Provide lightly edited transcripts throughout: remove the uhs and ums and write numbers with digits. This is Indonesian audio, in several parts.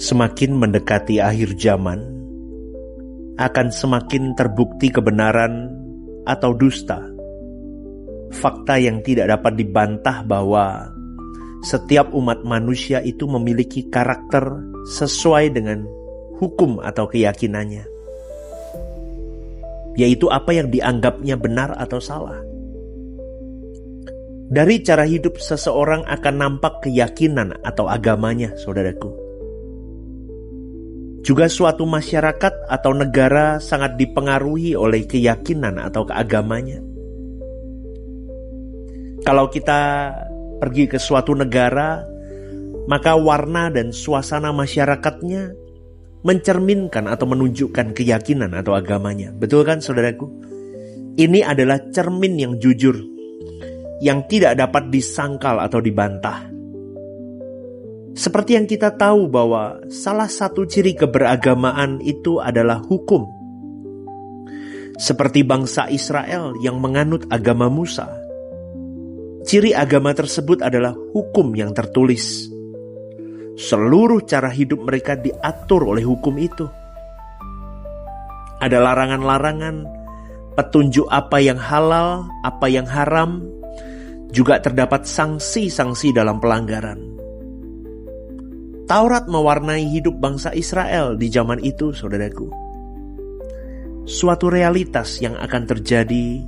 Semakin mendekati akhir zaman, akan semakin terbukti kebenaran atau dusta. Fakta yang tidak dapat dibantah bahwa setiap umat manusia itu memiliki karakter sesuai dengan hukum atau keyakinannya, yaitu apa yang dianggapnya benar atau salah. Dari cara hidup seseorang akan nampak keyakinan atau agamanya, saudaraku. Juga suatu masyarakat atau negara sangat dipengaruhi oleh keyakinan atau keagamanya. Kalau kita pergi ke suatu negara, maka warna dan suasana masyarakatnya mencerminkan atau menunjukkan keyakinan atau agamanya. Betul kan, saudaraku? Ini adalah cermin yang jujur, yang tidak dapat disangkal atau dibantah. Seperti yang kita tahu bahwa salah satu ciri keberagamaan itu adalah hukum. Seperti bangsa Israel yang menganut agama Musa. Ciri agama tersebut adalah hukum yang tertulis. Seluruh cara hidup mereka diatur oleh hukum itu. Ada larangan-larangan, petunjuk apa yang halal, apa yang haram. Juga terdapat sanksi-sanksi dalam pelanggaran. Taurat mewarnai hidup bangsa Israel di zaman itu, saudaraku. Suatu realitas yang akan terjadi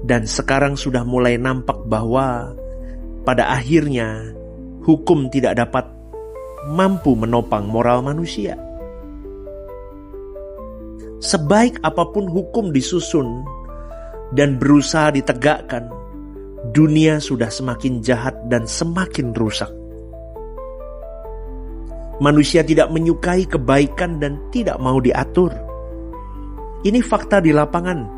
dan sekarang sudah mulai nampak bahwa pada akhirnya hukum tidak dapat mampu menopang moral manusia. Sebaik apapun hukum disusun dan berusaha ditegakkan, dunia sudah semakin jahat dan semakin rusak. Manusia tidak menyukai kebaikan dan tidak mau diatur. Ini fakta di lapangan.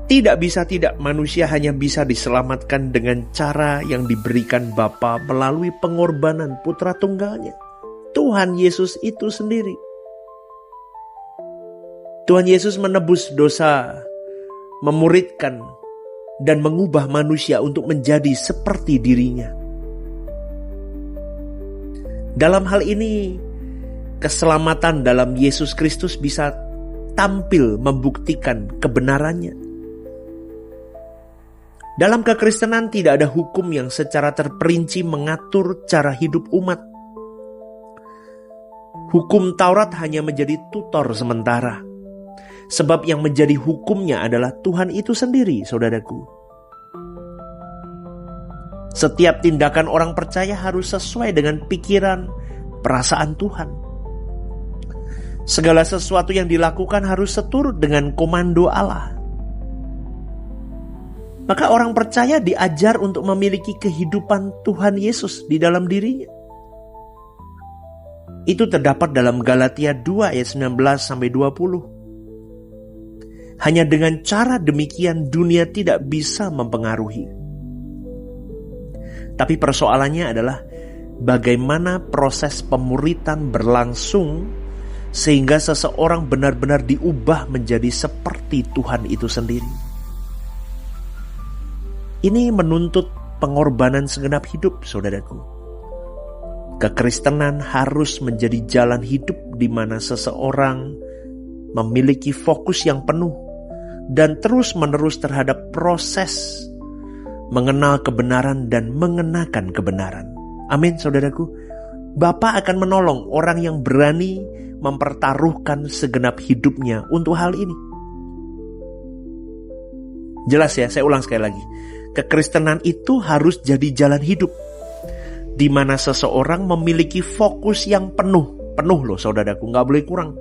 Tidak bisa tidak, manusia hanya bisa diselamatkan dengan cara yang diberikan Bapa melalui pengorbanan putra tunggalnya, Tuhan Yesus itu sendiri. Tuhan Yesus menebus dosa, memuridkan, dan mengubah manusia untuk menjadi seperti dirinya. Dalam hal ini, keselamatan dalam Yesus Kristus bisa tampil membuktikan kebenarannya. Dalam kekristenan tidak ada hukum yang secara terperinci mengatur cara hidup umat. Hukum Taurat hanya menjadi tutor sementara. Sebab yang menjadi hukumnya adalah Tuhan itu sendiri, saudaraku. Setiap tindakan orang percaya harus sesuai dengan pikiran, perasaan Tuhan. Segala sesuatu yang dilakukan harus seturut dengan komando Allah. Maka orang percaya diajar untuk memiliki kehidupan Tuhan Yesus di dalam dirinya. Itu terdapat dalam Galatia 2 ayat 19-20. Hanya dengan cara demikian dunia tidak bisa mempengaruhi. Tapi persoalannya adalah bagaimana proses pemuritan berlangsung sehingga seseorang benar-benar diubah menjadi seperti Tuhan itu sendiri. Ini menuntut pengorbanan segenap hidup, saudaraku. Kekristenan harus menjadi jalan hidup di mana seseorang memiliki fokus yang penuh dan terus-menerus terhadap proses mengenal kebenaran dan mengenakan kebenaran. Amin, saudaraku. Bapa akan menolong orang yang berani mempertaruhkan segenap hidupnya untuk hal ini. Jelas ya, saya ulang sekali lagi. Kekristenan itu harus jadi jalan hidup di mana seseorang memiliki fokus yang penuh loh, saudaraku, gak boleh kurang.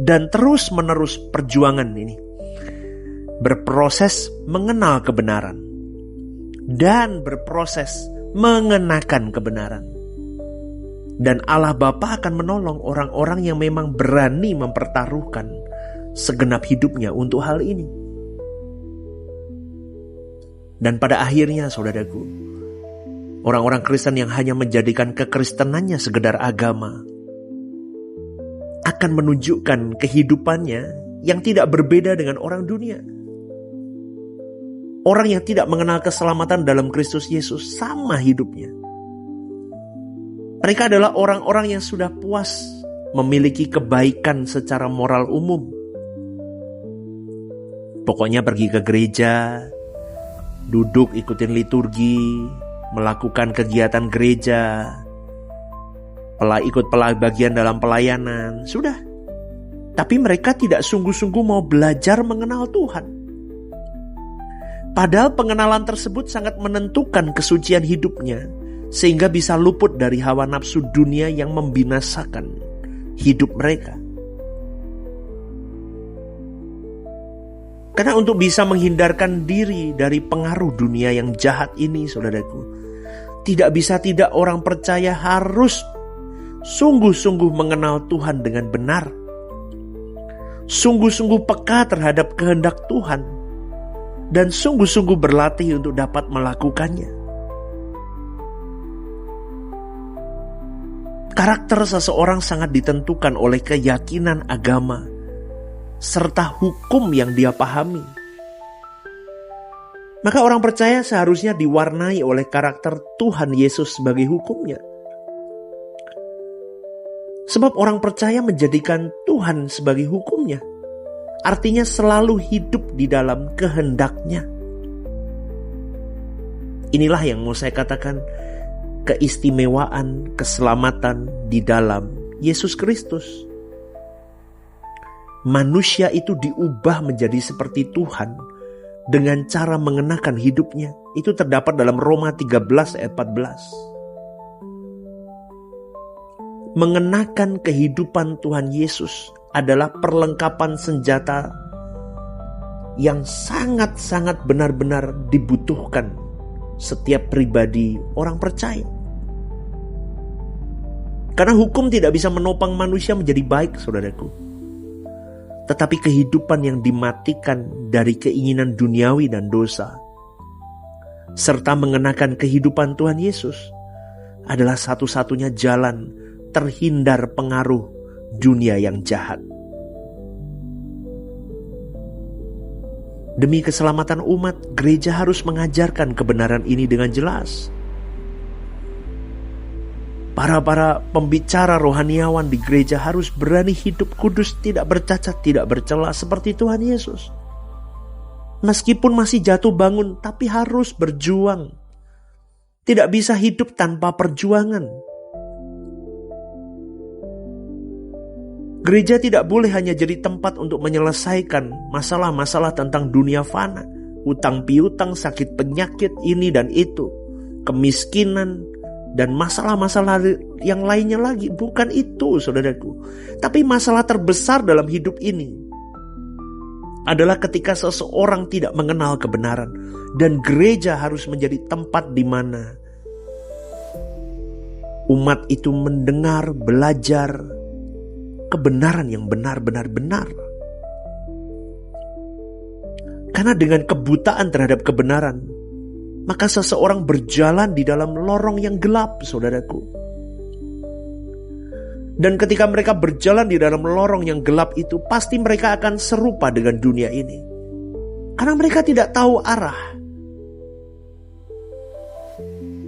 Dan terus-menerus perjuangan ini berproses mengenal kebenaran dan berproses mengenakan kebenaran. Dan Allah Bapa akan menolong orang-orang yang memang berani mempertaruhkan segenap hidupnya untuk hal ini. Dan pada akhirnya, saudaraku, orang-orang Kristen yang hanya menjadikan kekristenannya sekedar agama akan menunjukkan kehidupannya yang tidak berbeda dengan orang dunia. Orang yang tidak mengenal keselamatan dalam Kristus Yesus sama hidupnya. Mereka adalah orang-orang yang sudah puas memiliki kebaikan secara moral umum. Pokoknya pergi ke gereja, duduk ikutin liturgi, melakukan kegiatan gereja, ikut bagian dalam pelayanan, sudah. Tapi mereka tidak sungguh-sungguh mau belajar mengenal Tuhan. Padahal pengenalan tersebut sangat menentukan kesucian hidupnya, sehingga bisa luput dari hawa nafsu dunia yang membinasakan hidup mereka. Karena untuk bisa menghindarkan diri dari pengaruh dunia yang jahat ini, saudaraku, tidak bisa tidak orang percaya harus sungguh-sungguh mengenal Tuhan dengan benar. Sungguh-sungguh peka terhadap kehendak Tuhan. Dan sungguh-sungguh berlatih untuk dapat melakukannya. Karakter seseorang sangat ditentukan oleh keyakinan agama serta hukum yang dia pahami. Maka orang percaya seharusnya diwarnai oleh karakter Tuhan Yesus sebagai hukumnya. Sebab orang percaya menjadikan Tuhan sebagai hukumnya. Artinya selalu hidup di dalam kehendaknya. Inilah yang mau saya katakan keistimewaan keselamatan di dalam Yesus Kristus. Manusia itu diubah menjadi seperti Tuhan dengan cara mengenakan hidupnya. Itu terdapat dalam Roma 13 ayat 14. Mengenakan kehidupan Tuhan Yesus adalah perlengkapan senjata yang sangat-sangat benar-benar dibutuhkan setiap pribadi orang percaya. Karena hukum tidak bisa menopang manusia menjadi baik, saudaraku. Tetapi kehidupan yang dimatikan dari keinginan duniawi dan dosa, serta mengenakan kehidupan Tuhan Yesus, adalah satu-satunya jalan terhindar pengaruh dunia yang jahat. Demi keselamatan umat, gereja harus mengajarkan kebenaran ini dengan jelas. Para pembicara rohaniawan di gereja harus berani hidup kudus, tidak bercacat, tidak bercela seperti Tuhan Yesus. Meskipun masih jatuh bangun, tapi harus berjuang. Tidak bisa hidup tanpa perjuangan. Gereja tidak boleh hanya jadi tempat untuk menyelesaikan masalah-masalah tentang dunia fana, hutang piutang, sakit penyakit ini dan itu, kemiskinan, dan masalah-masalah yang lainnya lagi. Bukan itu, saudaraku. Tapi masalah terbesar dalam hidup ini adalah ketika seseorang tidak mengenal kebenaran. Dan gereja harus menjadi tempat di mana umat itu mendengar, belajar kebenaran yang benar-benar benar. Karena dengan kebutaan terhadap kebenaran, maka seseorang berjalan di dalam lorong yang gelap, saudaraku. Dan ketika mereka berjalan di dalam lorong yang gelap itu, pasti mereka akan serupa dengan dunia ini. Karena mereka tidak tahu arah.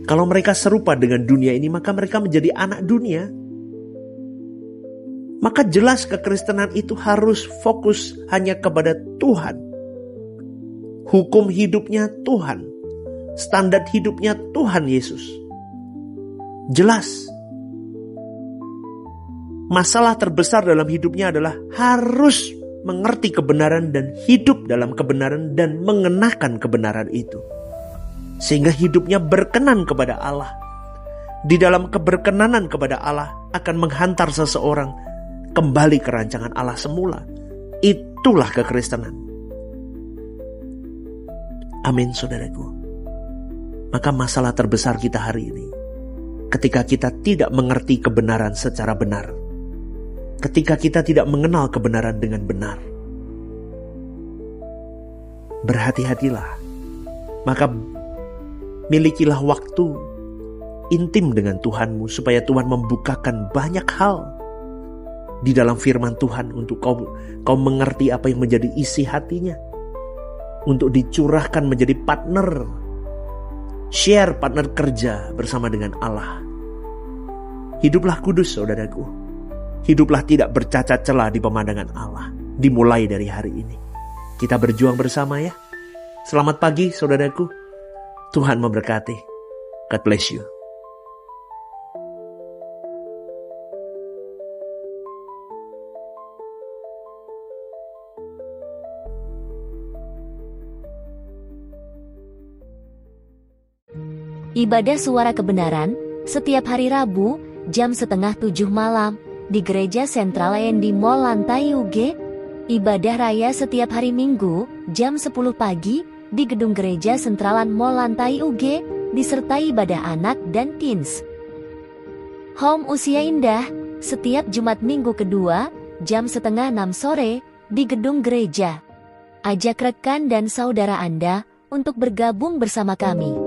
Kalau mereka serupa dengan dunia ini, maka mereka menjadi anak dunia. Maka jelas kekristenan itu harus fokus hanya kepada Tuhan. Hukum hidupnya Tuhan. Standar hidupnya Tuhan Yesus. Jelas. Masalah terbesar dalam hidupnya adalah harus mengerti kebenaran dan hidup dalam kebenaran dan mengenakan kebenaran itu. Sehingga hidupnya berkenan kepada Allah. Di dalam keberkenanan kepada Allah akan menghantar seseorang kembali ke rancangan Allah semula. Itulah kekristenan. Amin, saudaraku. Maka masalah terbesar kita hari ini, ketika kita tidak mengerti kebenaran secara benar, ketika kita tidak mengenal kebenaran dengan benar, berhati-hatilah. Maka milikilah waktu intim dengan Tuhanmu, supaya Tuhan membukakan banyak hal di dalam firman Tuhan untuk kau mengerti apa yang menjadi isi hatinya, untuk dicurahkan menjadi partner, share partner kerja bersama dengan Allah. Hiduplah kudus, saudaraku. Hiduplah tidak bercacat celah di pemandangan Allah. Dimulai dari hari ini. Kita berjuang bersama ya. Selamat pagi, saudaraku. Tuhan memberkati. God bless you. Ibadah Suara Kebenaran, setiap hari Rabu, jam 6:30 malam, di Gereja Sentral END Mall Lantai UG. Ibadah Raya setiap hari Minggu, jam 10 pagi, di Gedung Gereja Sentralan Mall Lantai UG, disertai ibadah anak dan teens. Home Usia Indah, setiap Jumat Minggu kedua, jam 5:30 sore, di Gedung Gereja. Ajak rekan dan saudara Anda untuk bergabung bersama kami.